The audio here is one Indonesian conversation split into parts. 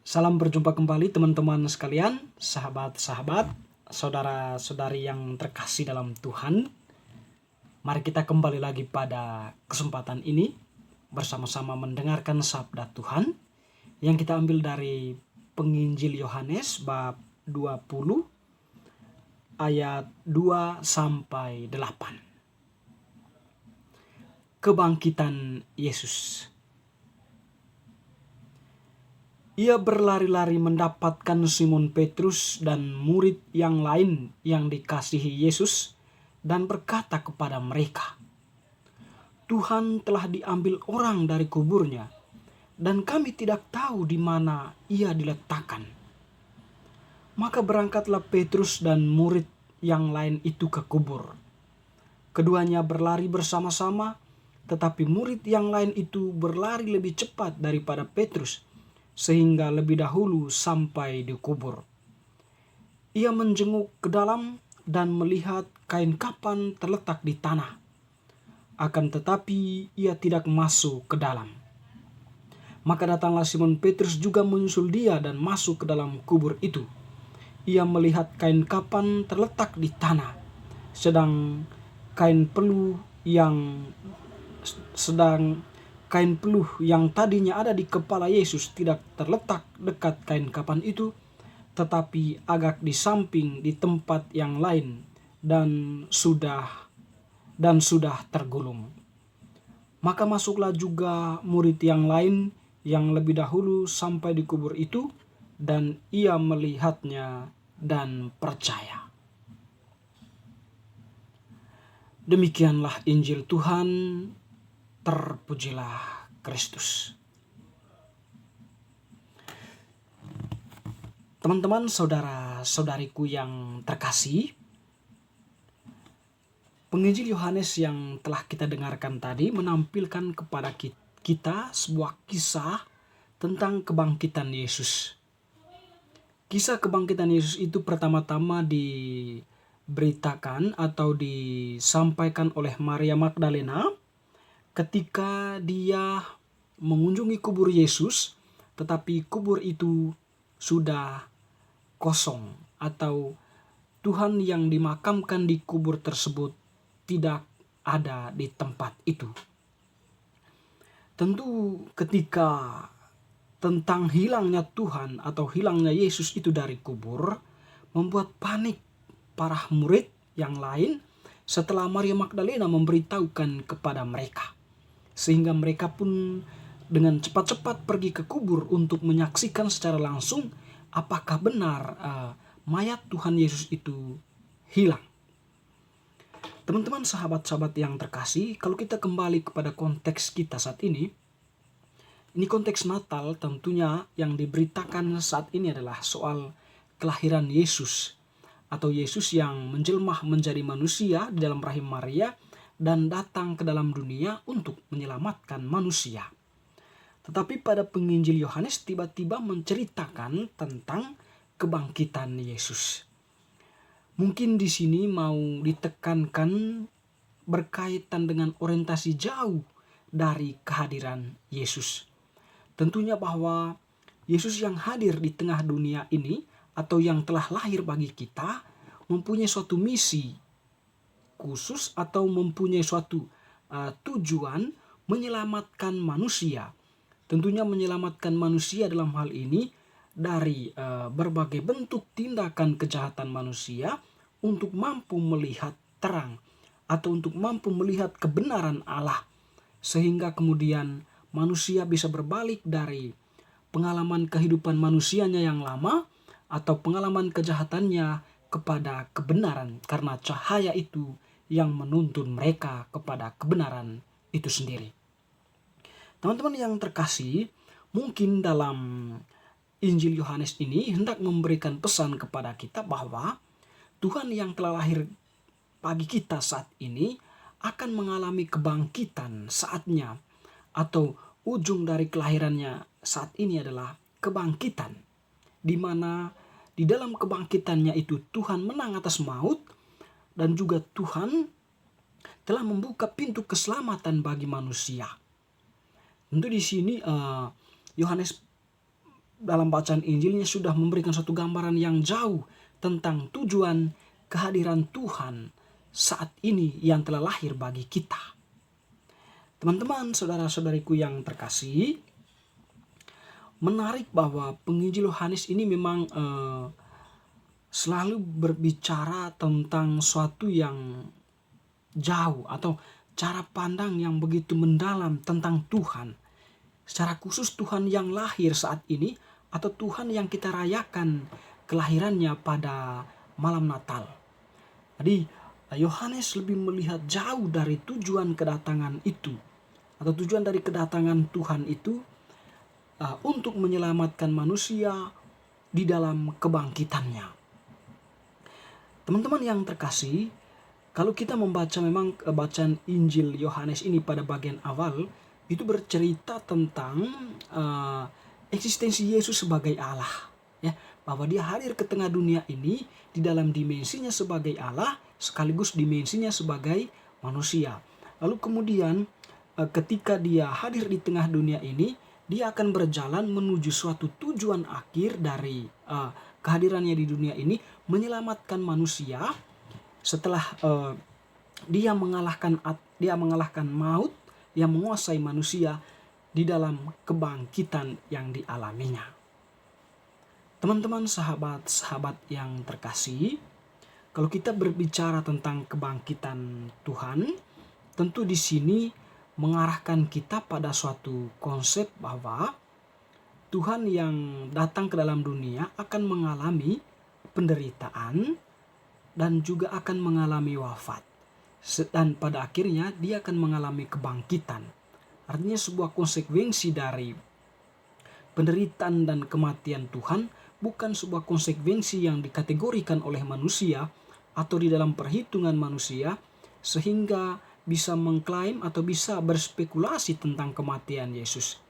Salam berjumpa kembali teman-teman sekalian, sahabat-sahabat, saudara-saudari yang terkasih dalam Tuhan. Mari kita kembali lagi pada kesempatan ini bersama-sama mendengarkan sabda Tuhan yang kita ambil dari Penginjil Yohanes bab 20 ayat 2 sampai 8. Kebangkitan Yesus. Ia berlari-lari mendapatkan Simon Petrus dan murid yang lain yang dikasihi Yesus dan berkata kepada mereka, "Tuhan telah diambil orang dari kuburnya dan kami tidak tahu di mana ia diletakkan." Maka berangkatlah Petrus dan murid yang lain itu ke kubur. Keduanya berlari bersama-sama, tetapi murid yang lain itu berlari lebih cepat daripada Petrus, sehingga lebih dahulu sampai di kubur. Ia menjenguk ke dalam dan melihat kain kapan terletak di tanah. Akan tetapi ia tidak masuk ke dalam. Maka datanglah Simon Petrus juga menyusul dia dan masuk ke dalam kubur itu. Ia melihat kain kapan terletak di tanah, sedang kain peluh yang tadinya ada di kepala Yesus tidak terletak dekat kain kapan itu, tetapi agak di samping di tempat yang lain dan sudah tergulung. Maka masuklah juga murid yang lain yang lebih dahulu sampai di kubur itu, dan ia melihatnya dan percaya. Demikianlah Injil Tuhan. Terpujilah Kristus. Teman-teman, saudara-saudariku yang terkasih, Penginjil Yohanes yang telah kita dengarkan tadi menampilkan kepada kita sebuah kisah tentang kebangkitan Yesus. Kisah kebangkitan Yesus itu pertama-tama diberitakan atau disampaikan oleh Maria Magdalena ketika dia mengunjungi kubur Yesus, tetapi kubur itu sudah kosong, atau Tuhan yang dimakamkan di kubur tersebut tidak ada di tempat itu. Tentu ketika tentang hilangnya Tuhan atau hilangnya Yesus itu dari kubur membuat panik para murid yang lain setelah Maria Magdalena memberitahukan kepada mereka. Sehingga mereka pun dengan cepat-cepat pergi ke kubur untuk menyaksikan secara langsung apakah benar mayat Tuhan Yesus itu hilang. Teman-teman, sahabat-sahabat yang terkasih, kalau kita kembali kepada konteks kita saat ini konteks Natal, tentunya yang diberitakan saat ini adalah soal kelahiran Yesus, atau Yesus yang menjelma menjadi manusia di dalam rahim Maria dan datang ke dalam dunia untuk menyelamatkan manusia. Tetapi pada Penginjil Yohanes tiba-tiba menceritakan tentang kebangkitan Yesus. Mungkin di sini mau ditekankan berkaitan dengan orientasi jauh dari kehadiran Yesus. Tentunya bahwa Yesus yang hadir di tengah dunia ini atau yang telah lahir bagi kita mempunyai suatu misi khusus atau mempunyai suatu tujuan menyelamatkan manusia. Tentunya menyelamatkan manusia dalam hal ini dari berbagai bentuk tindakan kejahatan manusia untuk mampu melihat terang atau untuk mampu melihat kebenaran Allah, sehingga kemudian manusia bisa berbalik dari pengalaman kehidupan manusianya yang lama atau pengalaman kejahatannya kepada kebenaran, karena cahaya itu yang menuntun mereka kepada kebenaran itu sendiri. Teman-teman yang terkasih, mungkin dalam Injil Yohanes ini hendak memberikan pesan kepada kita bahwa Tuhan yang telah lahir bagi kita saat ini akan mengalami kebangkitan saatnya, atau ujung dari kelahirannya saat ini adalah kebangkitan, di mana di dalam kebangkitannya itu Tuhan menang atas maut, dan juga Tuhan telah membuka pintu keselamatan bagi manusia. Tentu di sini Yohanes dalam bacaan Injilnya sudah memberikan suatu gambaran yang jauh tentang tujuan kehadiran Tuhan saat ini yang telah lahir bagi kita. Teman-teman, saudara-saudariku yang terkasih, menarik bahwa penginjil Yohanes ini memang selalu berbicara tentang suatu yang jauh atau cara pandang yang begitu mendalam tentang Tuhan. Secara khusus Tuhan yang lahir saat ini atau Tuhan yang kita rayakan kelahirannya pada malam Natal. Jadi Yohanes lebih melihat jauh dari tujuan kedatangan itu atau tujuan dari kedatangan Tuhan itu untuk menyelamatkan manusia di dalam kebangkitannya. Teman-teman yang terkasih, kalau kita membaca memang bacaan Injil Yohanes ini pada bagian awal, itu bercerita tentang eksistensi Yesus sebagai Allah. Ya, bahwa dia hadir ke tengah dunia ini di dalam dimensinya sebagai Allah, sekaligus dimensinya sebagai manusia. Lalu kemudian ketika dia hadir di tengah dunia ini, dia akan berjalan menuju suatu tujuan akhir dari kehadirannya di dunia ini, menyelamatkan manusia setelah dia mengalahkan maut yang menguasai manusia di dalam kebangkitan yang dialaminya. Teman-teman, sahabat-sahabat yang terkasih, kalau kita berbicara tentang kebangkitan Tuhan, tentu di sini mengarahkan kita pada suatu konsep bahwa Tuhan yang datang ke dalam dunia akan mengalami penderitaan dan juga akan mengalami wafat. Dan pada akhirnya dia akan mengalami kebangkitan. Artinya sebuah konsekuensi dari penderitaan dan kematian Tuhan bukan sebuah konsekuensi yang dikategorikan oleh manusia atau di dalam perhitungan manusia sehingga bisa mengklaim atau bisa berspekulasi tentang kematian Yesus.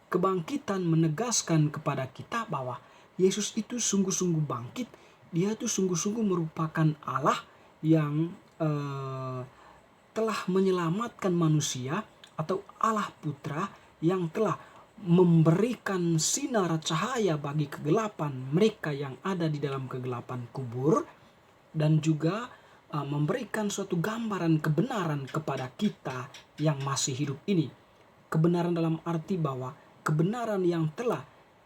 Kebangkitan menegaskan kepada kita bahwa Yesus itu sungguh-sungguh bangkit. Dia itu sungguh-sungguh merupakan Allah yang telah menyelamatkan manusia atau Allah Putra yang telah memberikan sinar cahaya bagi kegelapan mereka yang ada di dalam kegelapan kubur, dan juga memberikan suatu gambaran kebenaran kepada kita yang masih hidup ini. Kebenaran dalam arti bahwa kebenaran yang telah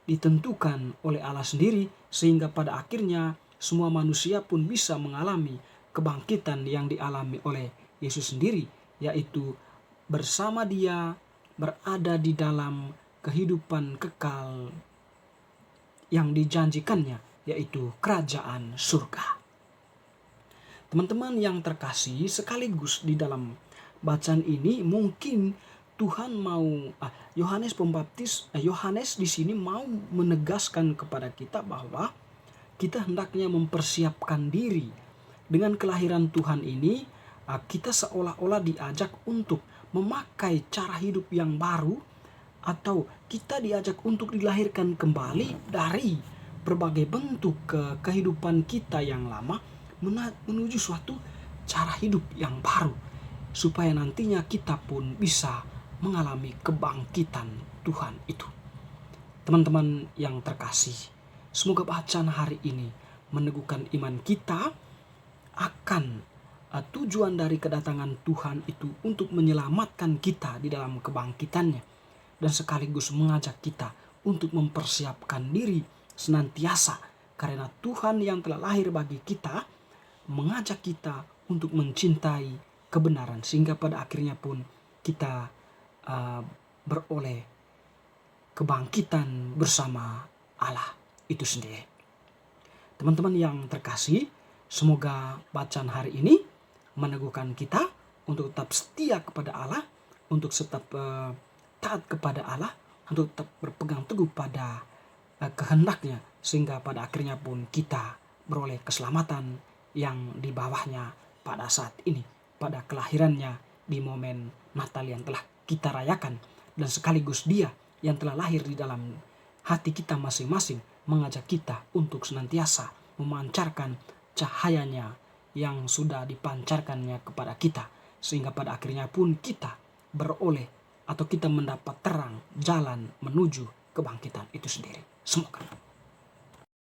ditentukan oleh Allah sendiri, sehingga pada akhirnya semua manusia pun bisa mengalami kebangkitan yang dialami oleh Yesus sendiri, yaitu bersama Dia berada di dalam kehidupan kekal yang dijanjikannya, yaitu kerajaan surga. Teman-teman yang terkasih, sekaligus di dalam bacaan ini mungkin Tuhan mau Yohanes di sini mau menegaskan kepada kita bahwa kita hendaknya mempersiapkan diri. Dengan kelahiran Tuhan ini, kita seolah-olah diajak untuk memakai cara hidup yang baru, atau kita diajak untuk dilahirkan kembali dari berbagai bentuk kehidupan kita yang lama menuju suatu cara hidup yang baru, supaya nantinya kita pun bisa mengalami kebangkitan Tuhan itu. Teman-teman yang terkasih, semoga bacaan hari ini meneguhkan iman kita akan tujuan dari kedatangan Tuhan itu untuk menyelamatkan kita di dalam kebangkitannya, dan sekaligus mengajak kita untuk mempersiapkan diri senantiasa, karena Tuhan yang telah lahir bagi kita mengajak kita untuk mencintai kebenaran, sehingga pada akhirnya pun kita beroleh kebangkitan bersama Allah itu sendiri. Teman-teman yang terkasih, semoga bacaan hari ini meneguhkan kita untuk tetap setia kepada Allah, untuk tetap taat kepada Allah, untuk tetap berpegang teguh pada kehendaknya, sehingga pada akhirnya pun kita beroleh keselamatan yang di bawahnya pada saat ini, pada kelahirannya di momen Natal yang telah kita rayakan, dan sekaligus Dia yang telah lahir di dalam hati kita masing-masing mengajak kita untuk senantiasa memancarkan cahayanya yang sudah dipancarkannya kepada kita, sehingga pada akhirnya pun kita beroleh atau kita mendapat terang jalan menuju kebangkitan itu sendiri. Semoga